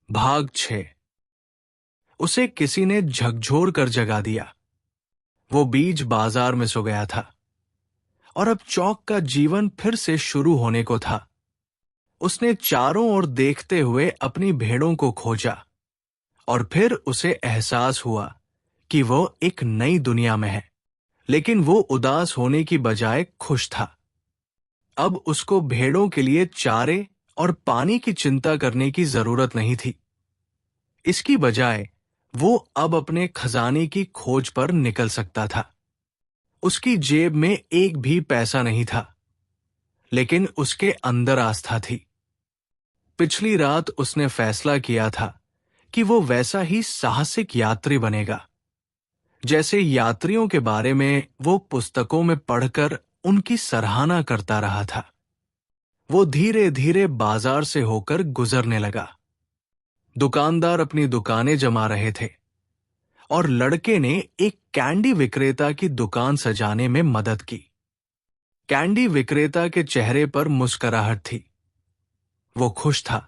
भाग 6। उसे किसी ने झकझोर कर जगा दिया। वो बीच बाजार में सो गया था और अब चौक का जीवन फिर से शुरू होने को था। उसने चारों ओर देखते हुए अपनी भेड़ों को खोजा और फिर उसे एहसास हुआ कि वो एक नई दुनिया में है। लेकिन वो उदास होने की बजाय खुश था। अब उसको भेड़ों के लिए चारे और पानी की चिंता करने की जरूरत नहीं थी। इसकी बजाय वो अब अपने खजाने की खोज पर निकल सकता था। उसकी जेब में एक भी पैसा नहीं था, लेकिन उसके अंदर आस्था थी। पिछली रात उसने फैसला किया था कि वो वैसा ही साहसिक यात्री बनेगा, जैसे यात्रियों के बारे में वो पुस्तकों में पढ़कर उनकी सराहना करता रहा था। वो धीरे धीरे बाजार से होकर गुजरने लगा। दुकानदार अपनी दुकानें जमा रहे थे और लड़के ने एक कैंडी विक्रेता की दुकान सजाने में मदद की। कैंडी विक्रेता के चेहरे पर मुस्कुराहट थी। वो खुश था।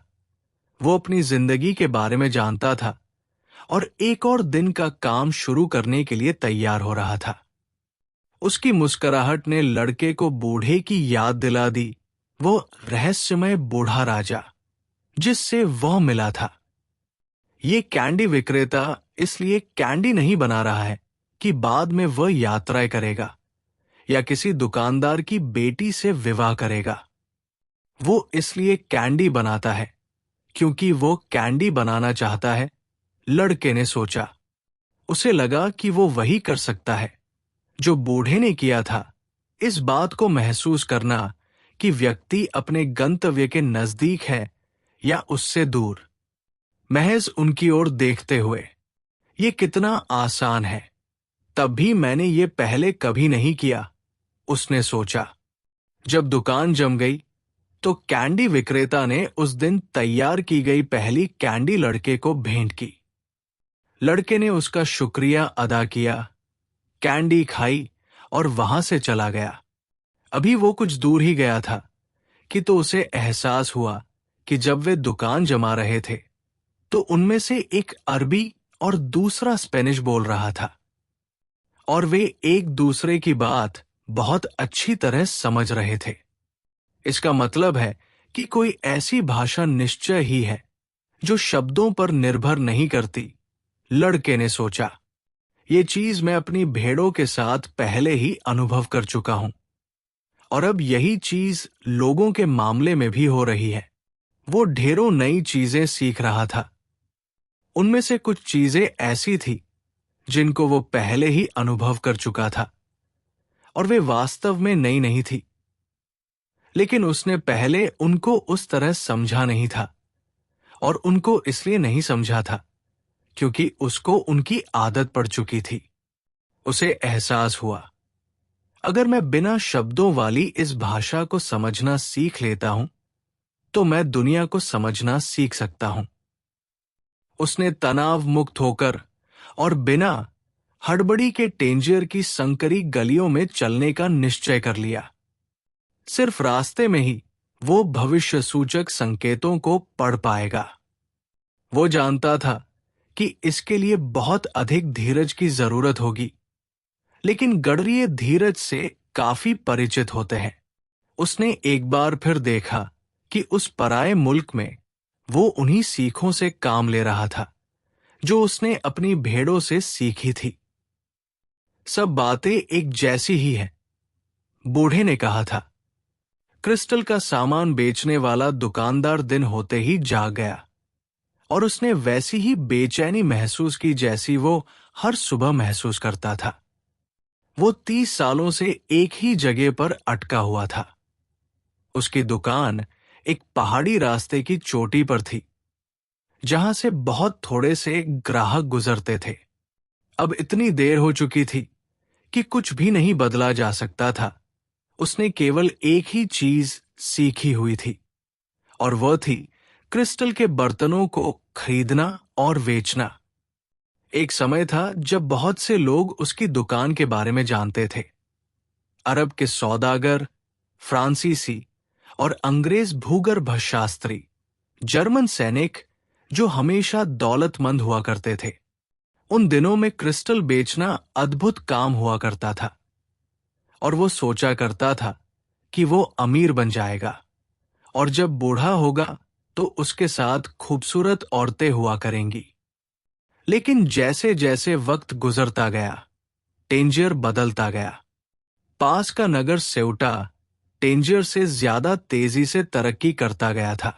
वो अपनी जिंदगी के बारे में जानता था और एक और दिन का काम शुरू करने के लिए तैयार हो रहा था। उसकी मुस्कुराहट ने लड़के को बूढ़े की याद दिला दी, वो रहस्यमय बूढ़ा राजा जिससे वह मिला था। ये कैंडी विक्रेता इसलिए कैंडी नहीं बना रहा है कि बाद में वह यात्राएं करेगा या किसी दुकानदार की बेटी से विवाह करेगा। वो इसलिए कैंडी बनाता है क्योंकि वो कैंडी बनाना चाहता है। लड़के ने सोचा। उसे लगा कि वो वही कर सकता है जो बूढ़े ने किया था, इस बात को महसूस करना कि व्यक्ति अपने गंतव्य के नजदीक है या उससे दूर, महज उनकी ओर देखते हुए। ये कितना आसान है। तब भी मैंने ये पहले कभी नहीं किया, उसने सोचा। जब दुकान जम गई तो कैंडी विक्रेता ने उस दिन तैयार की गई पहली कैंडी लड़के को भेंट की। लड़के ने उसका शुक्रिया अदा किया, कैंडी खाई और वहां से चला गया। अभी वो कुछ दूर ही गया था कि तो उसे एहसास हुआ कि जब वे दुकान जमा रहे थे तो उनमें से एक अरबी और दूसरा स्पेनिश बोल रहा था और वे एक दूसरे की बात बहुत अच्छी तरह समझ रहे थे। इसका मतलब है कि कोई ऐसी भाषा निश्चय ही है जो शब्दों पर निर्भर नहीं करती, लड़के ने सोचा। ये चीज मैं अपनी भेड़ों के साथ पहले ही अनुभव कर चुका हूं और अब यही चीज लोगों के मामले में भी हो रही है। वो ढेरों नई चीजें सीख रहा था। उनमें से कुछ चीजें ऐसी थी जिनको वो पहले ही अनुभव कर चुका था और वे वास्तव में नई नहीं थी, लेकिन उसने पहले उनको उस तरह समझा नहीं था और उनको इसलिए नहीं समझा था क्योंकि उसको उनकी आदत पड़ चुकी थी। उसे एहसास हुआ, अगर मैं बिना शब्दों वाली इस भाषा को समझना सीख लेता हूं तो मैं दुनिया को समझना सीख सकता हूं। उसने तनाव मुक्त होकर और बिना हड़बड़ी के टेंजियर की संकरी गलियों में चलने का निश्चय कर लिया। सिर्फ रास्ते में ही वो भविष्य सूचक संकेतों को पढ़ पाएगा। वो जानता था कि इसके लिए बहुत अधिक धीरज की जरूरत होगी, लेकिन गडरिये धीरज से काफी परिचित होते हैं। उसने एक बार फिर देखा कि उस पराये मुल्क में वो उन्हीं सीखों से काम ले रहा था जो उसने अपनी भेड़ों से सीखी थी। सब बातें एक जैसी ही हैं, बूढ़े ने कहा था। क्रिस्टल का सामान बेचने वाला दुकानदार दिन होते ही जाग गया और उसने वैसी ही बेचैनी महसूस की जैसी वो हर सुबह महसूस करता था। वो 30 सालों से एक ही जगह पर अटका हुआ था। उसकी दुकान एक पहाड़ी रास्ते की चोटी पर थी, जहां से बहुत थोड़े से ग्राहक गुजरते थे। अब इतनी देर हो चुकी थी कि कुछ भी नहीं बदला जा सकता था। उसने केवल एक ही चीज सीखी हुई थी और वह थी क्रिस्टल के बर्तनों को खरीदना और बेचना। एक समय था जब बहुत से लोग उसकी दुकान के बारे में जानते थे। अरब के सौदागर, फ्रांसीसी और अंग्रेज भूगर्भशास्त्री, जर्मन सैनिक, जो हमेशा दौलतमंद हुआ करते थे। उन दिनों में क्रिस्टल बेचना अद्भुत काम हुआ करता था और वो सोचा करता था कि वो अमीर बन जाएगा और जब बूढ़ा होगा तो उसके साथ खूबसूरत औरतें हुआ करेंगी। लेकिन जैसे जैसे वक्त गुजरता गया, टेंजियर बदलता गया। पास का नगर सेउटा टेंजियर से ज्यादा तेजी से तरक्की करता गया था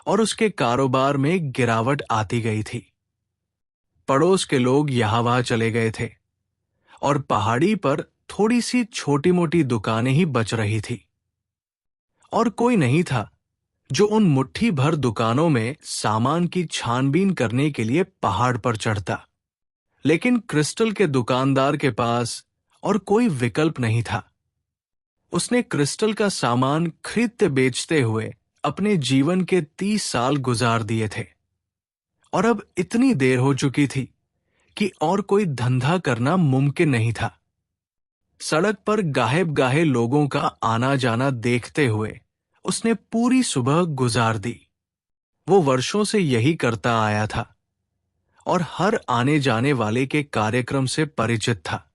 और उसके कारोबार में गिरावट आती गई थी। पड़ोस के लोग यहां वहां चले गए थे और पहाड़ी पर थोड़ी सी छोटी मोटी दुकानें ही बच रही थी और कोई नहीं था जो उन मुट्ठी भर दुकानों में सामान की छानबीन करने के लिए पहाड़ पर चढ़ता। लेकिन क्रिस्टल के दुकानदार के पास और कोई विकल्प नहीं था। उसने क्रिस्टल का सामान खरीदते बेचते हुए अपने जीवन के 30 साल गुजार दिए थे और अब इतनी देर हो चुकी थी कि और कोई धंधा करना मुमकिन नहीं था। सड़क पर गाहे गाहे लोगों का आना जाना देखते हुए उसने पूरी सुबह गुजार दी। वो वर्षों से यही करता आया था और हर आने जाने वाले के कार्यक्रम से परिचित था।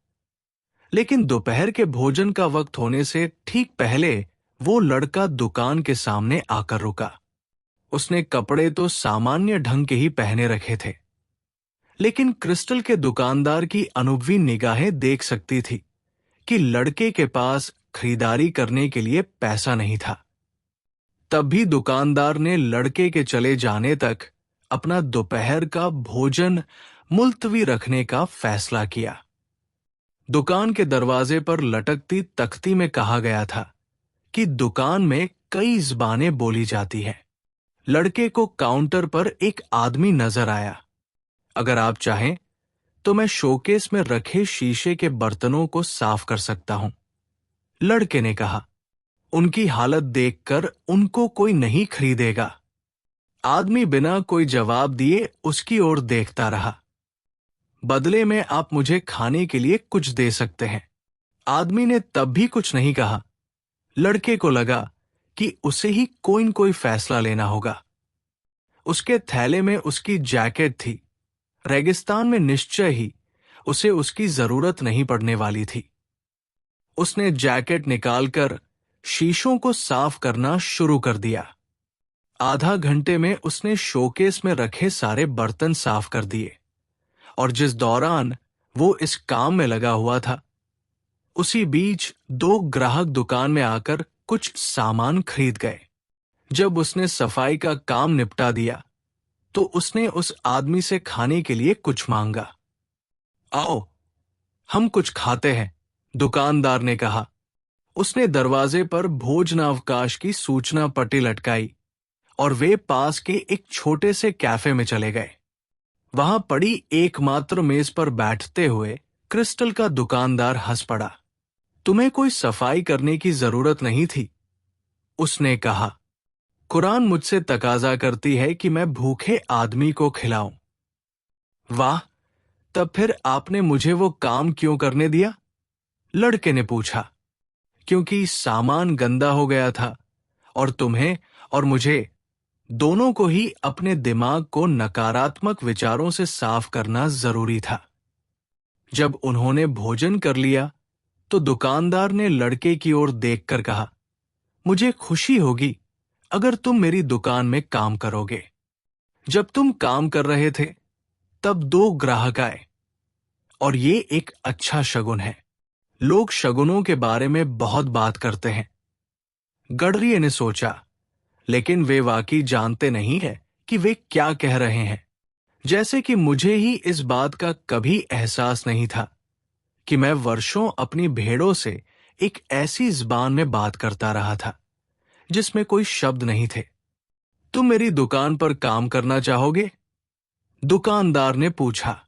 लेकिन दोपहर के भोजन का वक्त होने से ठीक पहले वो लड़का दुकान के सामने आकर रुका। उसने कपड़े तो सामान्य ढंग के ही पहने रखे थे, लेकिन क्रिस्टल के दुकानदार की अनुभवी निगाहें देख सकती थी कि लड़के के पास खरीदारी करने के लिए पैसा नहीं था। तब भी दुकानदार ने लड़के के चले जाने तक अपना दोपहर का भोजन मुलतवी रखने का फैसला किया। दुकान के दरवाजे पर लटकती तख्ती में कहा गया था कि दुकान में कई ज़बानें बोली जाती हैं। लड़के को काउंटर पर एक आदमी नजर आया। अगर आप चाहें तो मैं शोकेस में रखे शीशे के बर्तनों को साफ कर सकता हूं, लड़के ने कहा। उनकी हालत देखकर उनको कोई नहीं खरीदेगा। आदमी बिना कोई जवाब दिए उसकी ओर देखता रहा। बदले में आप मुझे खाने के लिए कुछ दे सकते हैं। आदमी ने तब भी कुछ नहीं कहा। लड़के को लगा कि उसे ही कोई न कोई फैसला लेना होगा। उसके थैले में उसकी जैकेट थी। रेगिस्तान में निश्चय ही उसे उसकी जरूरत नहीं पड़ने वाली थी। उसने जैकेट निकालकर शीशों को साफ करना शुरू कर दिया। आधा घंटे में उसने शोकेस में रखे सारे बर्तन साफ कर दिए और जिस दौरान वो इस काम में लगा हुआ था, उसी बीच 2 ग्राहक दुकान में आकर कुछ सामान खरीद गए। जब उसने सफाई का काम निपटा दिया तो उसने उस आदमी से खाने के लिए कुछ मांगा। आओ, हम कुछ खाते हैं, दुकानदार ने कहा। उसने दरवाजे पर भोजनावकाश की सूचना पट्टी लटकाई और वे पास के एक छोटे से कैफे में चले गए। वहां पड़ी एकमात्र मेज पर बैठते हुए क्रिस्टल का दुकानदार हंस पड़ा। तुम्हें कोई सफाई करने की जरूरत नहीं थी, उसने कहा। कुरान मुझसे तकाजा करती है कि मैं भूखे आदमी को खिलाऊं। वाह, तब फिर आपने मुझे वो काम क्यों करने दिया? लड़के ने पूछा। क्योंकि सामान गंदा हो गया था और तुम्हें और मुझे दोनों को ही अपने दिमाग को नकारात्मक विचारों से साफ करना जरूरी था। जब उन्होंने भोजन कर लिया तो दुकानदार ने लड़के की ओर देखकर कहा, मुझे खुशी होगी अगर तुम मेरी दुकान में काम करोगे। जब तुम काम कर रहे थे तब 2 ग्राहक आए और ये एक अच्छा शगुन है। लोग शगुनों के बारे में बहुत बात करते हैं, गडरिये ने सोचा, लेकिन वे वाकई जानते नहीं है कि वे क्या कह रहे हैं। जैसे कि मुझे ही इस बात का कभी एहसास नहीं था कि मैं वर्षों अपनी भेड़ों से एक ऐसी ज़बान में बात करता रहा था जिसमें कोई शब्द नहीं थे। तुम मेरी दुकान पर काम करना चाहोगे? दुकानदार ने पूछा।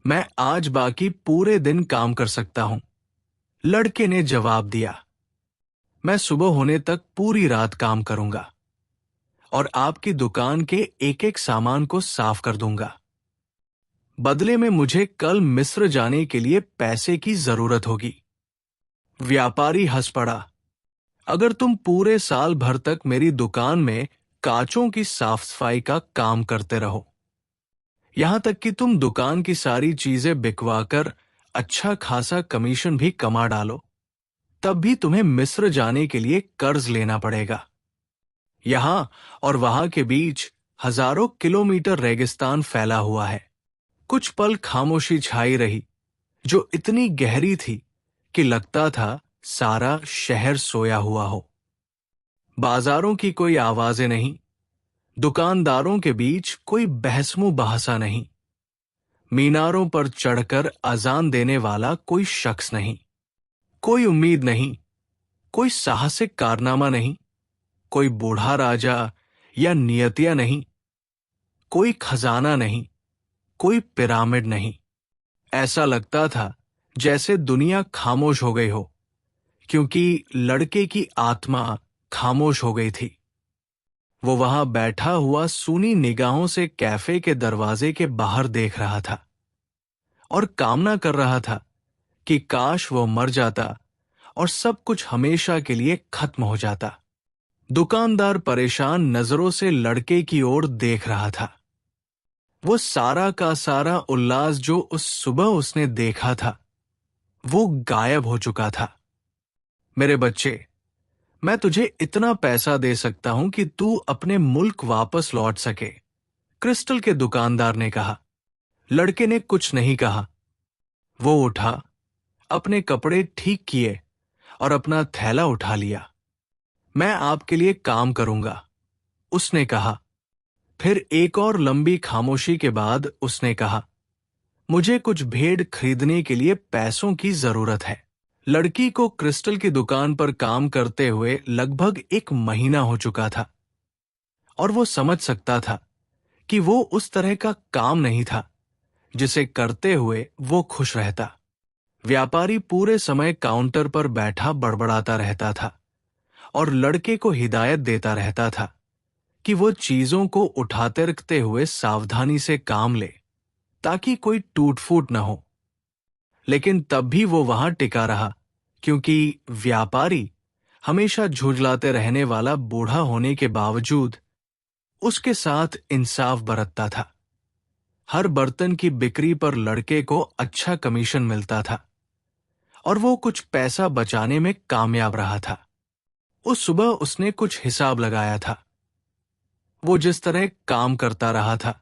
मैं आज बाकी पूरे दिन काम कर सकता हूं, लड़के ने जवाब दिया। मैं सुबह होने तक पूरी रात काम करूंगा और आपकी दुकान के एक एक सामान को साफ कर दूंगा। बदले में मुझे कल मिस्र जाने के लिए पैसे की जरूरत होगी। व्यापारी हंस पड़ा। अगर तुम पूरे साल भर तक मेरी दुकान में कांचों की साफ सफाई का काम करते रहो, यहां तक कि तुम दुकान की सारी चीजें बिकवाकर अच्छा खासा कमीशन भी कमा डालो, तब भी तुम्हें मिस्र जाने के लिए कर्ज लेना पड़ेगा। यहां और वहां के बीच हजारों किलोमीटर रेगिस्तान फैला हुआ है। कुछ पल खामोशी छाई रही, जो इतनी गहरी थी कि लगता था सारा शहर सोया हुआ हो। बाजारों की कोई आवाजें नहीं, दुकानदारों के बीच कोई बहसमू बहसा नहीं, मीनारों पर चढ़कर अजान देने वाला कोई शख्स नहीं, कोई उम्मीद नहीं, कोई साहसिक कारनामा नहीं, कोई बूढ़ा राजा या नियतियां नहीं, कोई खजाना नहीं, कोई पिरामिड नहीं। ऐसा लगता था जैसे दुनिया खामोश हो गई हो, क्योंकि लड़के की आत्मा खामोश हो गई थी। वो वहां बैठा हुआ सूनी निगाहों से कैफे के दरवाजे के बाहर देख रहा था और कामना कर रहा था कि काश वो मर जाता और सब कुछ हमेशा के लिए खत्म हो जाता। दुकानदार परेशान नजरों से लड़के की ओर देख रहा था। वो सारा का सारा उल्लास जो उस सुबह उसने देखा था, वो गायब हो चुका था। मेरे बच्चे, मैं तुझे इतना पैसा दे सकता हूं कि तू अपने मुल्क वापस लौट सके, क्रिस्टल के दुकानदार ने कहा। लड़के ने कुछ नहीं कहा। वो उठा, अपने कपड़े ठीक किए और अपना थैला उठा लिया। मैं आपके लिए काम करूंगा, उसने कहा। फिर एक और लंबी खामोशी के बाद उसने कहा, मुझे कुछ भेड़ खरीदने के लिए पैसों की जरूरत है। लड़की को क्रिस्टल की दुकान पर काम करते हुए लगभग 1 महीना हो चुका था और वो समझ सकता था कि वो उस तरह का काम नहीं था जिसे करते हुए वो खुश रहता। व्यापारी पूरे समय काउंटर पर बैठा बड़बड़ाता रहता था और लड़के को हिदायत देता रहता था कि वो चीजों को उठाते रखते हुए सावधानी से काम ले, ताकि कोई टूट फूट न हो। लेकिन तब भी वो वहां टिका रहा, क्योंकि व्यापारी हमेशा झुंझलाते रहने वाला बूढ़ा होने के बावजूद उसके साथ इंसाफ बरतता था। हर बर्तन की बिक्री पर लड़के को अच्छा कमीशन मिलता था और वो कुछ पैसा बचाने में कामयाब रहा था। उस सुबह उसने कुछ हिसाब लगाया था। वो जिस तरह काम करता रहा था,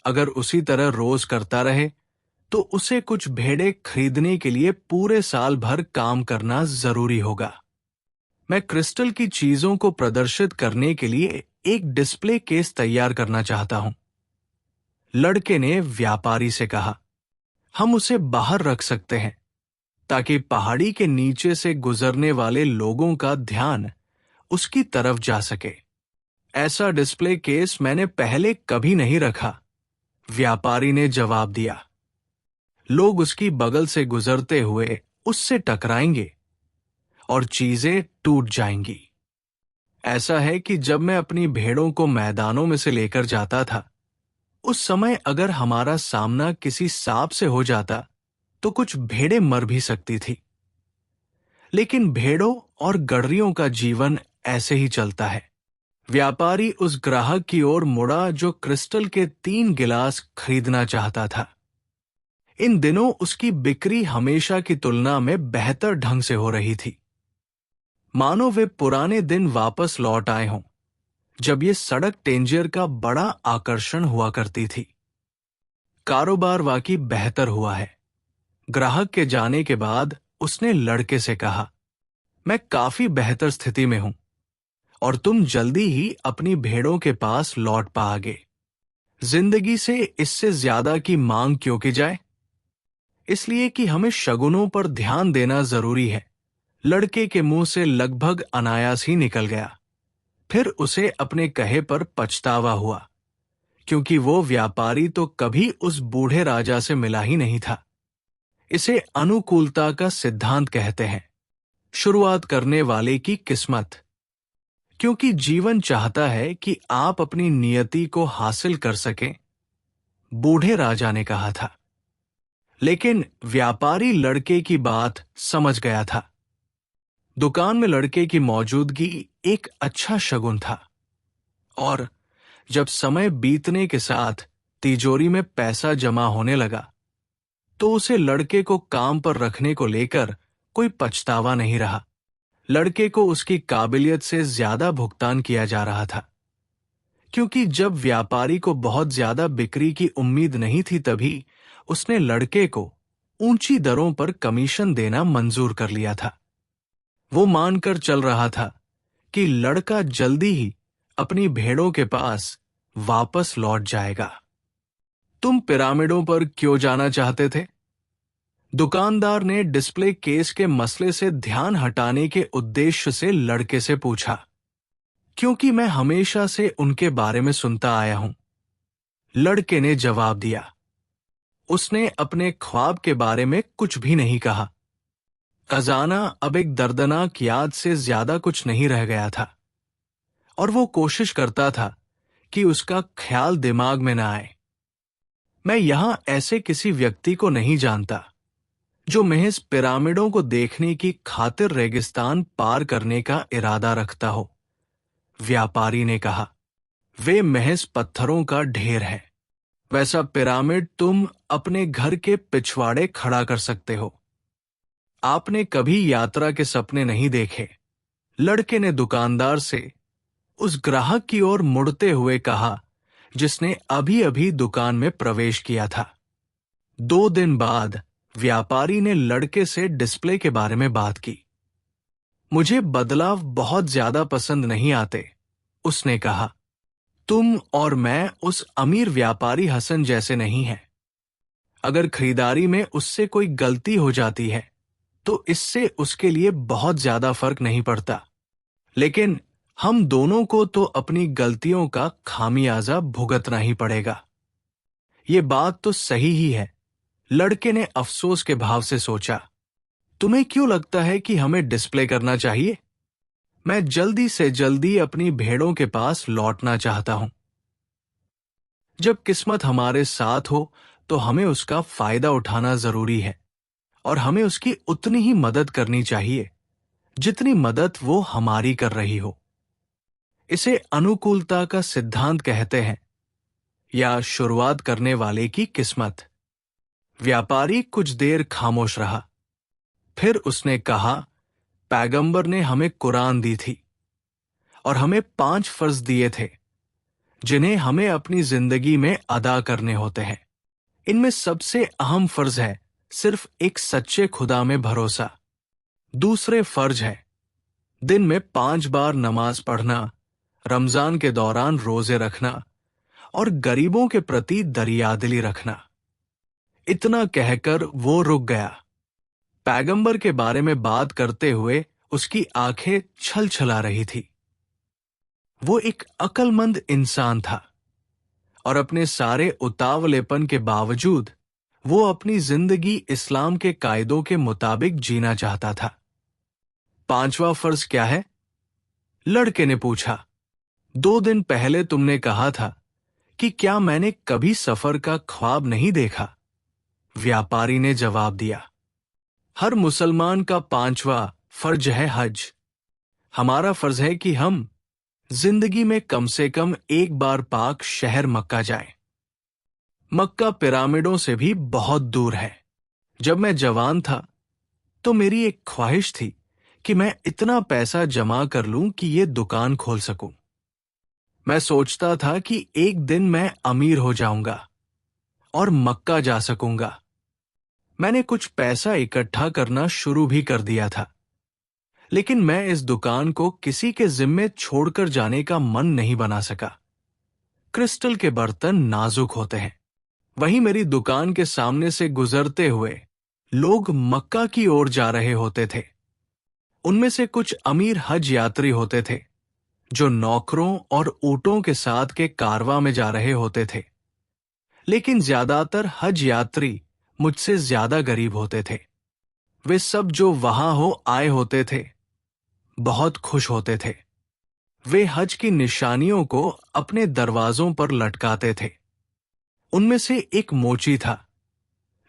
अगर उसी तरह रोज करता रहे तो उसे कुछ भेड़ें खरीदने के लिए पूरे साल भर काम करना जरूरी होगा। मैं क्रिस्टल की चीजों को प्रदर्शित करने के लिए एक डिस्प्ले केस तैयार करना चाहता हूं, लड़के ने व्यापारी से कहा। हम उसे बाहर रख सकते हैं ताकि पहाड़ी के नीचे से गुजरने वाले लोगों का ध्यान उसकी तरफ जा सके। ऐसा डिस्प्ले केस मैंने पहले कभी नहीं रखा, व्यापारी ने जवाब दिया। लोग उसकी बगल से गुजरते हुए उससे टकराएंगे और चीजें टूट जाएंगी। ऐसा है कि जब मैं अपनी भेड़ों को मैदानों में से लेकर जाता था, उस समय अगर हमारा सामना किसी सांप से हो जाता तो कुछ भेड़ें मर भी सकती थी। लेकिन भेड़ों और गडरियों का जीवन ऐसे ही चलता है। व्यापारी उस ग्राहक की ओर मुड़ा जो क्रिस्टल के 3 गिलास खरीदना चाहता था। इन दिनों उसकी बिक्री हमेशा की तुलना में बेहतर ढंग से हो रही थी, मानो वे पुराने दिन वापस लौट आए हों, जब ये सड़क टेंजियर का बड़ा आकर्षण हुआ करती थी। कारोबार वाकई बेहतर हुआ है। ग्राहक के जाने के बाद उसने लड़के से कहा, मैं काफी बेहतर स्थिति में हूं और तुम जल्दी ही अपनी भेड़ों के पास लौट पाओगे। जिंदगी से इससे ज्यादा की मांग क्यों की जाए? इसलिए कि हमें शगुनों पर ध्यान देना जरूरी है। लड़के के मुंह से लगभग अनायास ही निकल गया। फिर उसे अपने कहे पर पछतावा हुआ, क्योंकि वो व्यापारी तो कभी उस बूढ़े राजा से मिला ही नहीं था। इसे अनुकूलता का सिद्धांत कहते हैं, शुरुआत करने वाले की किस्मत। क्योंकि जीवन चाहता है कि आप अपनी नियति को हासिल कर सकें, बूढ़े राजा ने कहा था। लेकिन व्यापारी लड़के की बात समझ गया था। दुकान में लड़के की मौजूदगी एक अच्छा शगुन था और जब समय बीतने के साथ तिजोरी में पैसा जमा होने लगा तो उसे लड़के को काम पर रखने को लेकर कोई पछतावा नहीं रहा। लड़के को उसकी काबिलियत से ज्यादा भुगतान किया जा रहा था, क्योंकि जब व्यापारी को बहुत ज्यादा बिक्री की उम्मीद नहीं थी तभी उसने लड़के को ऊंची दरों पर कमीशन देना मंजूर कर लिया था। वो मानकर चल रहा था कि लड़का जल्दी ही अपनी भेड़ों के पास वापस लौट जाएगा। तुम पिरामिडों पर क्यों जाना चाहते थे? दुकानदार ने डिस्प्ले केस के मसले से ध्यान हटाने के उद्देश्य से लड़के से पूछा। क्योंकि मैं हमेशा से उनके बारे में सुनता आया हूं, लड़के ने जवाब दिया। उसने अपने ख्वाब के बारे में कुछ भी नहीं कहा। खजाना अब एक दर्दनाक याद से ज्यादा कुछ नहीं रह गया था और वो कोशिश करता था कि उसका ख्याल दिमाग में न आए। मैं यहां ऐसे किसी व्यक्ति को नहीं जानता जो महज पिरामिडों को देखने की खातिर रेगिस्तान पार करने का इरादा रखता हो, व्यापारी ने कहा। वे महज पत्थरों का ढेर है। वैसा पिरामिड तुम अपने घर के पिछवाड़े खड़ा कर सकते हो। आपने कभी यात्रा के सपने नहीं देखे? लड़के ने दुकानदार से उस ग्राहक की ओर मुड़ते हुए कहा जिसने अभी अभी दुकान में प्रवेश किया था। 2 दिन बाद व्यापारी ने लड़के से डिस्प्ले के बारे में बात की। मुझे बदलाव बहुत ज्यादा पसंद नहीं आते, उसने कहा। तुम और मैं उस अमीर व्यापारी हसन जैसे नहीं हैं। अगर खरीदारी में उससे कोई गलती हो जाती है तो इससे उसके लिए बहुत ज्यादा फर्क नहीं पड़ता, लेकिन हम दोनों को तो अपनी गलतियों का खामियाजा भुगतना ही पड़ेगा। ये बात तो सही ही है, लड़के ने अफसोस के भाव से सोचा। तुम्हें क्यों लगता है कि हमें डिस्प्ले करना चाहिए? मैं जल्दी से जल्दी अपनी भेड़ों के पास लौटना चाहता हूं। जब किस्मत हमारे साथ हो तो हमें उसका फायदा उठाना जरूरी है और हमें उसकी उतनी ही मदद करनी चाहिए जितनी मदद वो हमारी कर रही हो। इसे अनुकूलता का सिद्धांत कहते हैं, या शुरुआत करने वाले की किस्मत। व्यापारी कुछ देर खामोश रहा। फिर उसने कहा, पैगंबर ने हमें कुरान दी थी और हमें 5 फर्ज दिए थे जिन्हें हमें अपनी जिंदगी में अदा करने होते हैं। इनमें सबसे अहम फर्ज है सिर्फ एक सच्चे खुदा में भरोसा। दूसरे फर्ज है दिन में 5 बार नमाज पढ़ना, रमजान के दौरान रोजे रखना और गरीबों के प्रति दरियादिली रखना। इतना कहकर वो रुक गया। पैगंबर के बारे में बात करते हुए उसकी आंखें छल छला रही थी। वो एक अक्लमंद इंसान था और अपने सारे उतावलेपन के बावजूद वो अपनी जिंदगी इस्लाम के कायदों के मुताबिक जीना चाहता था। 5वां फर्ज क्या है? लड़के ने पूछा। 2 दिन पहले तुमने कहा था कि क्या मैंने कभी सफर का ख्वाब नहीं देखा? व्यापारी ने जवाब दिया। हर मुसलमान का 5वां फर्ज है हज। हमारा फर्ज है कि हम जिंदगी में कम से कम एक बार पाक शहर मक्का जाएं। मक्का पिरामिडों से भी बहुत दूर है। जब मैं जवान था तो मेरी एक ख्वाहिश थी कि मैं इतना पैसा जमा कर लूं कि ये दुकान खोल सकूं। मैं सोचता था कि एक दिन मैं अमीर हो जाऊंगा और मक्का जा सकूंगा। मैंने कुछ पैसा इकट्ठा करना शुरू भी कर दिया था, लेकिन मैं इस दुकान को किसी के जिम्मे छोड़कर जाने का मन नहीं बना सका। क्रिस्टल के बर्तन नाजुक होते हैं। वहीं मेरी दुकान के सामने से गुजरते हुए लोग मक्का की ओर जा रहे होते थे। उनमें से कुछ अमीर हज यात्री होते थे जो नौकरों और ऊंटों के साथ के कारवां में जा रहे होते थे, लेकिन ज्यादातर हज यात्री मुझसे ज्यादा गरीब होते थे। वे सब जो वहां हो आए होते थे बहुत खुश होते थे। वे हज की निशानियों को अपने दरवाजों पर लटकाते थे। उनमें से एक मोची था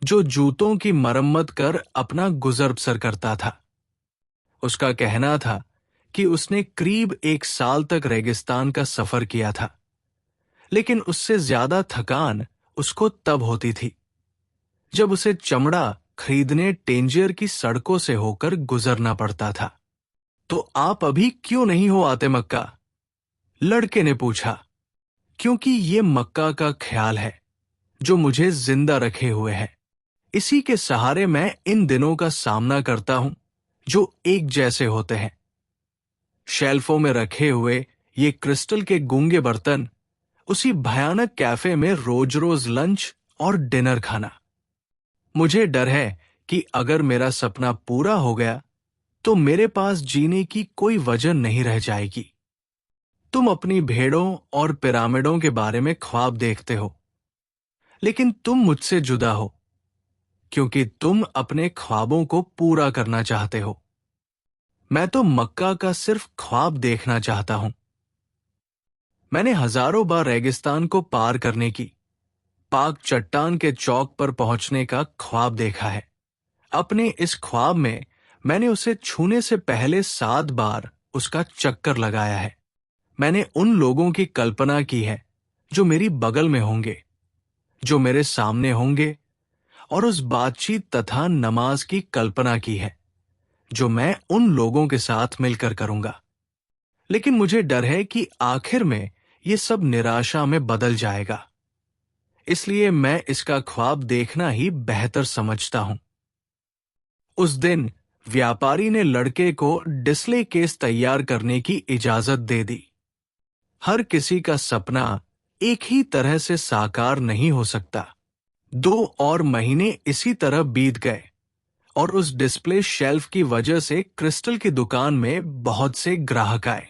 जो जूतों की मरम्मत कर अपना गुजर बसर करता था। उसका कहना था कि उसने करीब 1 साल तक रेगिस्तान का सफर किया था, लेकिन उससे ज्यादा थकान उसको तब होती थी जब उसे चमड़ा खरीदने टेंजियर की सड़कों से होकर गुजरना पड़ता था। तो आप अभी क्यों नहीं हो आते मक्का? लड़के ने पूछा। क्योंकि ये मक्का का ख्याल है जो मुझे जिंदा रखे हुए है। इसी के सहारे मैं इन दिनों का सामना करता हूं जो एक जैसे होते हैं। शेल्फों में रखे हुए ये क्रिस्टल के गूंगे बर्तन, उसी भयानक कैफे में रोज रोज लंच और डिनर खाना। मुझे डर है कि अगर मेरा सपना पूरा हो गया तो मेरे पास जीने की कोई वजह नहीं रह जाएगी। तुम अपनी भेड़ों और पिरामिडों के बारे में ख्वाब देखते हो, लेकिन तुम मुझसे जुदा हो क्योंकि तुम अपने ख्वाबों को पूरा करना चाहते हो। मैं तो मक्का का सिर्फ ख्वाब देखना चाहता हूं। मैंने हजारों बार रेगिस्तान को पार करने की, पाक चट्टान के चौक पर पहुंचने का ख्वाब देखा है। अपने इस ख्वाब में मैंने उसे छूने से पहले 7 बार उसका चक्कर लगाया है। मैंने उन लोगों की कल्पना की है जो मेरी बगल में होंगे, जो मेरे सामने होंगे, और उस बातचीत तथा नमाज की कल्पना की है जो मैं उन लोगों के साथ मिलकर करूंगा। लेकिन मुझे डर है कि आखिर में ये सब निराशा में बदल जाएगा, इसलिए मैं इसका ख्वाब देखना ही बेहतर समझता हूं। उस दिन व्यापारी ने लड़के को डिस्ले केस तैयार करने की इजाजत दे दी। हर किसी का सपना एक ही तरह से साकार नहीं हो सकता। 2 और महीने इसी तरह बीत गए और उस डिस्प्ले शेल्फ की वजह से क्रिस्टल की दुकान में बहुत से ग्राहक आए।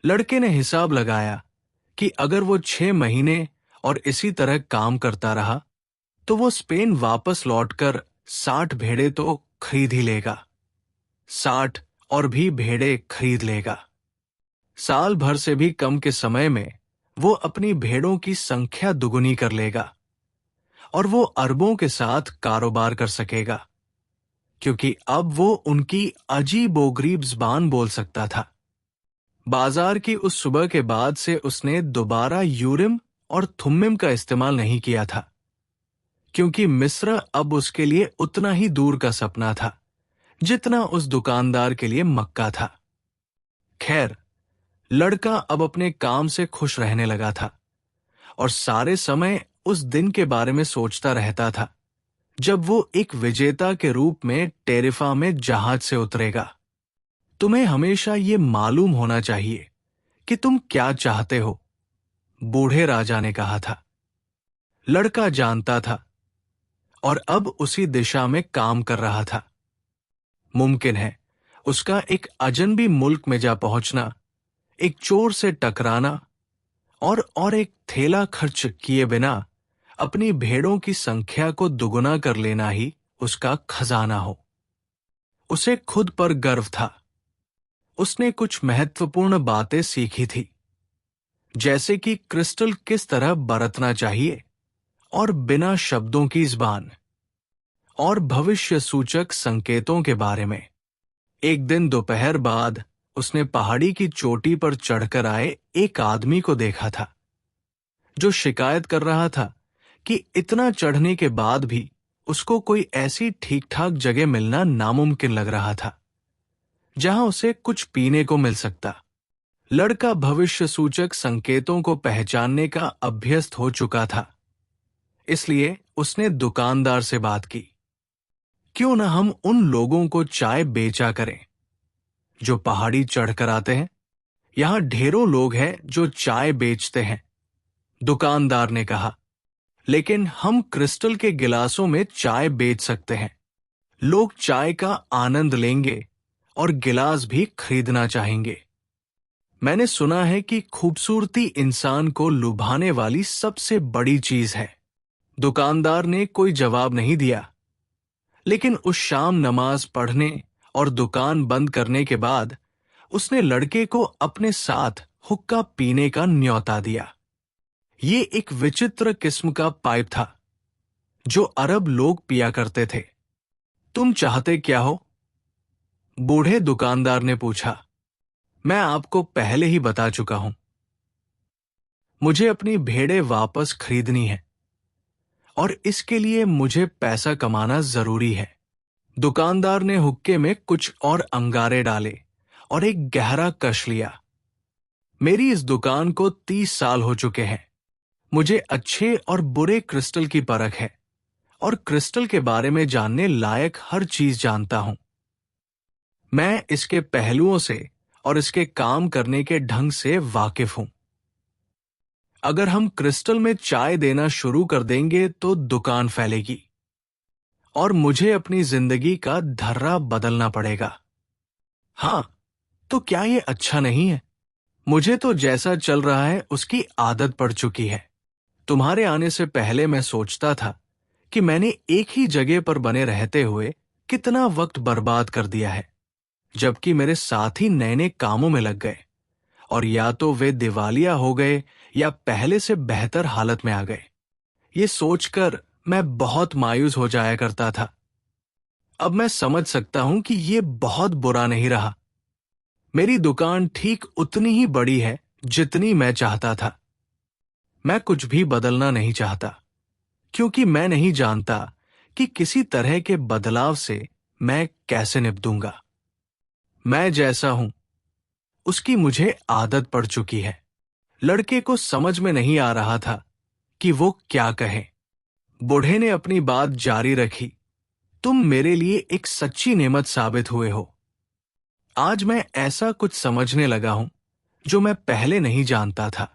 लड़के ने हिसाब लगाया कि अगर वो 6 महीने और इसी तरह काम करता रहा तो वो स्पेन वापस लौटकर 60 भेड़े तो खरीद ही लेगा। 60 और भी भेड़े खरीद लेगा। साल भर से भी कम के समय में वो अपनी भेड़ों की संख्या दुगुनी कर लेगा और वो अरबों के साथ कारोबार कर सकेगा, क्योंकि अब वो उनकी अजीबोगरीब ज़बान बोल सकता था। बाजार की उस सुबह के बाद से उसने दोबारा यूरिम और थुम्मिम का इस्तेमाल नहीं किया था, क्योंकि मिस्र अब उसके लिए उतना ही दूर का सपना था जितना उस दुकानदार के लिए मक्का था। खैर, लड़का अब अपने काम से खुश रहने लगा था और सारे समय उस दिन के बारे में सोचता रहता था जब वो एक विजेता के रूप में टेरिफा में जहाज से उतरेगा। तुम्हें हमेशा ये मालूम होना चाहिए कि तुम क्या चाहते हो, बूढ़े राजा ने कहा था। लड़का जानता था और अब उसी दिशा में काम कर रहा था। मुमकिन है उसका एक अजनबी मुल्क में जा पहुंचना, एक चोर से टकराना और एक थैला खर्च किए बिना अपनी भेड़ों की संख्या को दुगुना कर लेना ही उसका खजाना हो। उसे खुद पर गर्व था। उसने कुछ महत्वपूर्ण बातें सीखी थी, जैसे कि क्रिस्टल किस तरह बरतना चाहिए और बिना शब्दों की ज़बान, और भविष्य सूचक संकेतों के बारे में। एक दिन दोपहर बाद उसने पहाड़ी की चोटी पर चढ़कर आए एक आदमी को देखा था जो शिकायत कर रहा था कि इतना चढ़ने के बाद भी उसको कोई ऐसी ठीक ठाक जगह मिलना नामुमकिन लग रहा था जहां उसे कुछ पीने को मिल सकता। लड़का भविष्य सूचक संकेतों को पहचानने का अभ्यस्त हो चुका था, इसलिए उसने दुकानदार से बात की। क्यों न हम उन लोगों को चाय बेचा करें जो पहाड़ी चढ़कर आते हैं? यहां ढेरों लोग हैं जो चाय बेचते हैं, दुकानदार ने कहा। लेकिन हम क्रिस्टल के गिलासों में चाय बेच सकते हैं। लोग चाय का आनंद लेंगे और गिलास भी खरीदना चाहेंगे। मैंने सुना है कि खूबसूरती इंसान को लुभाने वाली सबसे बड़ी चीज है। दुकानदार ने कोई जवाब नहीं दिया, लेकिन उस शाम नमाज पढ़ने और दुकान बंद करने के बाद उसने लड़के को अपने साथ हुक्का पीने का न्योता दिया। ये एक विचित्र किस्म का पाइप था जो अरब लोग पिया करते थे। तुम चाहते क्या हो? बूढ़े दुकानदार ने पूछा। मैं आपको पहले ही बता चुका हूं। मुझे अपनी भेड़ें वापस खरीदनी है और इसके लिए मुझे पैसा कमाना जरूरी है। दुकानदार ने हुक्के में कुछ और अंगारे डाले और एक गहरा कश लिया। मेरी इस दुकान को 30 साल हो चुके हैं। मुझे अच्छे और बुरे क्रिस्टल की परख है और क्रिस्टल के बारे में जानने लायक हर चीज जानता हूं। मैं इसके पहलुओं से और इसके काम करने के ढंग से वाकिफ हूं। अगर हम क्रिस्टल में चाय देना शुरू कर देंगे तो दुकान फैलेगी और मुझे अपनी जिंदगी का धर्रा बदलना पड़ेगा। हां, तो क्या ये अच्छा नहीं है? मुझे तो जैसा चल रहा है उसकी आदत पड़ चुकी है। तुम्हारे आने से पहले मैं सोचता था कि मैंने एक ही जगह पर बने रहते हुए कितना वक्त बर्बाद कर दिया है, जबकि मेरे साथी नए नए कामों में लग गए और या तो वे दिवालिया हो गए या पहले से बेहतर हालत में आ गए। ये सोचकर मैं बहुत मायूस हो जाया करता था। अब मैं समझ सकता हूं कि ये बहुत बुरा नहीं रहा। मेरी दुकान ठीक उतनी ही बड़ी है जितनी मैं चाहता था। मैं कुछ भी बदलना नहीं चाहता, क्योंकि मैं नहीं जानता कि किसी तरह के बदलाव से मैं कैसे निपटूंगा। मैं जैसा हूं उसकी मुझे आदत पड़ चुकी है। लड़के को समझ में नहीं आ रहा था कि वो क्या कहे। बूढ़े ने अपनी बात जारी रखी। तुम मेरे लिए एक सच्ची नेमत साबित हुए हो। आज मैं ऐसा कुछ समझने लगा हूं जो मैं पहले नहीं जानता था।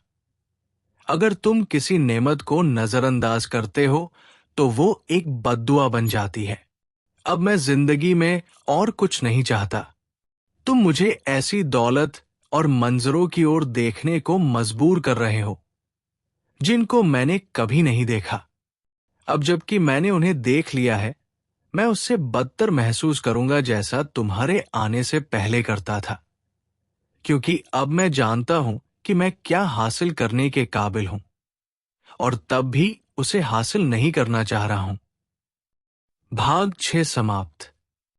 अगर तुम किसी नेमत को नजरअंदाज करते हो तो वो एक बद्दुआ बन जाती है। अब मैं जिंदगी में और कुछ नहीं चाहता। तुम मुझे ऐसी दौलत और मंजरों की ओर देखने को मजबूर कर रहे हो जिनको मैंने कभी नहीं देखा। अब जबकि मैंने उन्हें देख लिया है, मैं उससे बदतर महसूस करूंगा जैसा तुम्हारे आने से पहले करता था, क्योंकि अब मैं जानता हूं कि मैं क्या हासिल करने के काबिल हूं और तब भी उसे हासिल नहीं करना चाह रहा हूं। भाग 6 समाप्त।